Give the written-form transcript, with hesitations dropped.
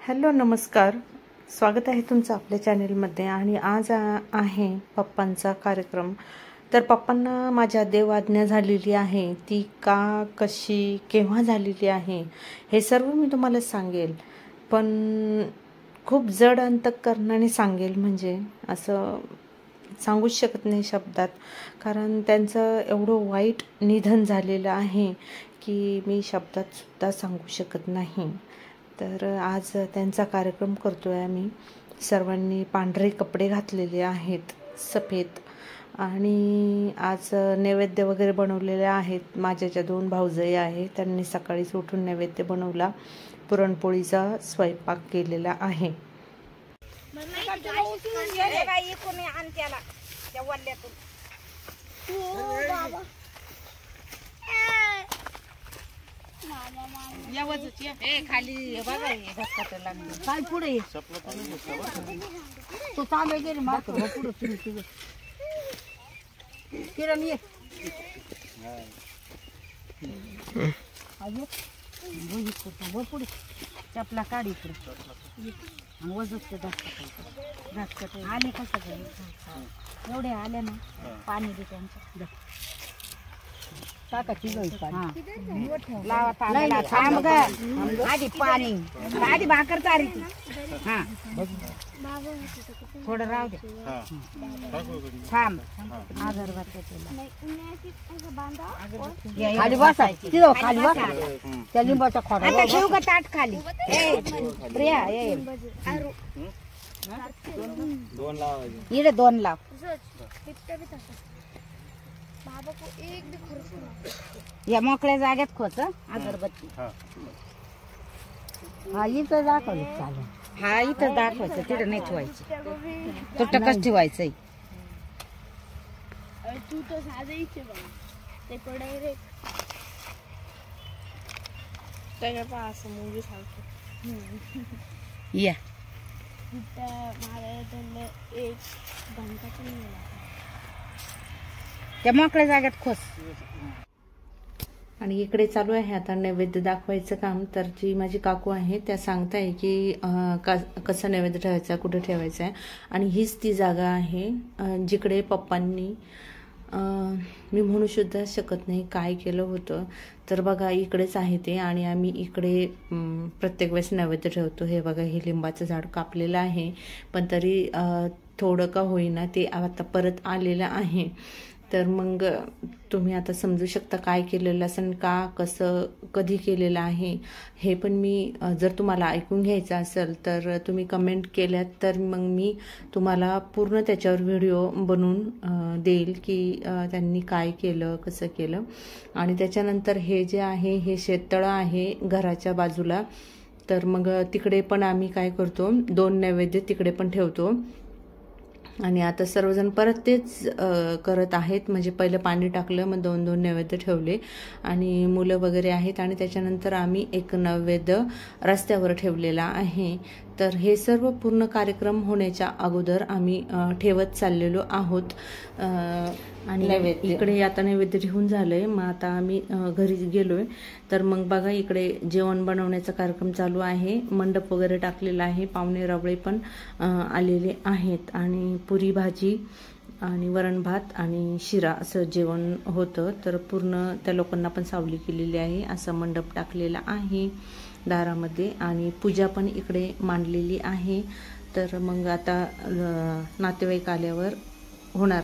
Hello नमस्कार, स्वागत आहे तुमचं आपल्या चॅनेलमध्ये. आणि आज आहे पप्पांचा कार्यक्रम. तर पप्पांना माझ्या देवआज्ञा झालेली आहे, ती का, कशी, केव्हा झालेली आहे हे सर्व मी तुम्हाला सांगेल. पण खूप जड अंतःकरणाने सांगेल, म्हणजे असं सांगूच शकत नाही शब्दात, कारण त्यांचं एवढं वाईट निधन झालेलं आहे की मी शब्दात सुद्धा सांगू शकत नाही. तर आज त्यांचा कार्यक्रम करतो आहे आम्ही. सर्वांनी पांढरे कपडे घातलेले आहेत, सफेद. आणि आज नैवेद्य वगैरे बनवलेले आहेत. माझ्या ज्या 2 भाऊजाई आहेत त्यांनी सकाळीच उठून नैवेद्य बनवला, पुरणपोळीचा स्वयंपाक केलेला आहे. खाली काय पुढे तो चालू गेले मात्र पुढे किरण ये पुढे चपला काढ इकडे वजत आले कसं एवढे आले ना, पाणी दे त्यांचं आधी पाणी आधी भाकर चारी हा थोडं राहू दे, थांब. खाली बसा, तिथं खाली बसा, त्या लिंबाचा खोडा आता घेऊ का ताट खाली. प्रिया इकडे 2 लाव. या मोकळ्या जाग्यात खोच अगरबत्ती. हा इथं दाखवलं चालेल. हा इथं दाखवायचं, तिथं नाही ठेवायचं, तो टकच ठेवायचंय. या त्या मोकळ्या जाग्यात खोस. आणि इकडे चालू आहे आता नैवेद्य दाखवायचं काम. तर जी माझी काकू आहे त्या सांगताय की कसं नैवेद्य ठेवायचा, कुठे ठेवायचं आहे. आणि हीच ती जागा आहे जिकडे पप्पांनी मी म्हणू सुद्धा शकत नाही काय केलं होतं. तर बघा इकडेच आहे ते. आणि आम्ही इकडे प्रत्येक वेळेस नैवेद्य ठेवतो. हे बघा, हे लिंबाचं झाड कापलेलं आहे, पण तरी थोडं का होईना ते आता परत आलेलं आहे. तर मग तुम्ही आता समजू शकता काय केलेलं असेल, का, कसं, कधी केलेलं आहे हे. पण मी जर तुम्हाला ऐकून घ्यायचं असेल तर तुम्ही कमेंट केल्यात तर मग मी तुम्हाला पूर्ण त्याच्यावर व्हिडिओ बनवून देईल की त्यांनी काय केलं, कसं केलं. आणि त्याच्यानंतर हे जे आहे हे शेततळं आहे घराच्या बाजूला. तर मग तिकडे पण आम्ही काय करतो, 2 नैवेद्य तिकडे पण ठेवतो. आणि आता सर्वजण परत तेच करत आहेत. म्हणजे पहिलं पाणी टाकलं, मग 2-2 नैवेद्य ठेवले आणि मुलं वगैरे आहेत. आणि त्याच्यानंतर आम्ही एक नैवेद्य रस्त्यावर ठेवलेला आहे. तर हे सर्व पूर्ण कार्यक्रम होण्याच्या अगोदर आम्ही ठेवत चाललेलो आहोत. आणि इकडे आता नैवेद्य ठेवून झालंय. मग आता आम्ही घरी गेलोय. तर मग बघा इकडे जेवण बनवण्याचा कार्यक्रम चालू आहे. मंडप वगैरे टाकलेला आहे, पाहुणे रावळे पण आलेले आहेत. आणि पुरी भाजी आणि वरण भात आणि शिरा असं जेवण होतं. तर पूर्ण त्या लोकांना पण सावली केलेली आहे. असं मंडप टाकलेला आहे दारामध्ये. आणि पूजा पण इकडे मांडलेली आहे. तर मग आता नातेवाईक आल्यावर होणार.